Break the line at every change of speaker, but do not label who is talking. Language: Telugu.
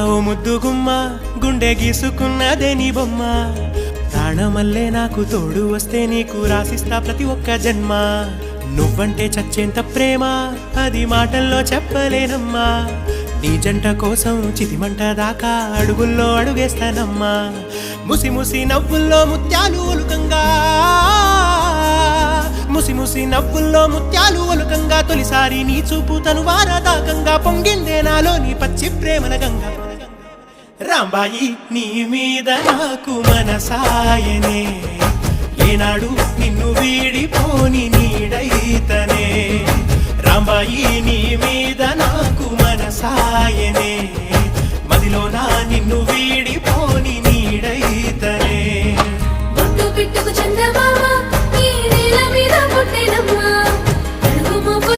ఓ ముద్దు గుమ్మ గుండె గీసుకున్నదే నీ బొమ్మ ప్రాణమల్లే నాకు తోడు వస్తే నీకు రాసిస్తా ప్రతి ఒక్క జన్మ నువ్వంటే చచ్చేంత ప్రేమ అది మాటల్లో చెప్పలేనమ్మా నీ జంట కోసం చితిమంట దాకా అడుగుల్లో అడుగేస్తానమ్మా ముసి ముసి నవ్వుల్లో ముత్యాలు ఒలుకంగా ముసి ముసి నవ్వుల్లో ముత్యాలు ఒలుకంగా తొలిసారి నీ చూపు తను వారదాకంగా పొంగిందే నాలో నీ పచ్చి ప్రేమల గంగా రాంబాయి నీ మీద నాకు మనసాయనే ఏనాడు నిన్ను వీడిపోని నీడైతనే రాంబాయి నీ మీద నాకు మనసాయనే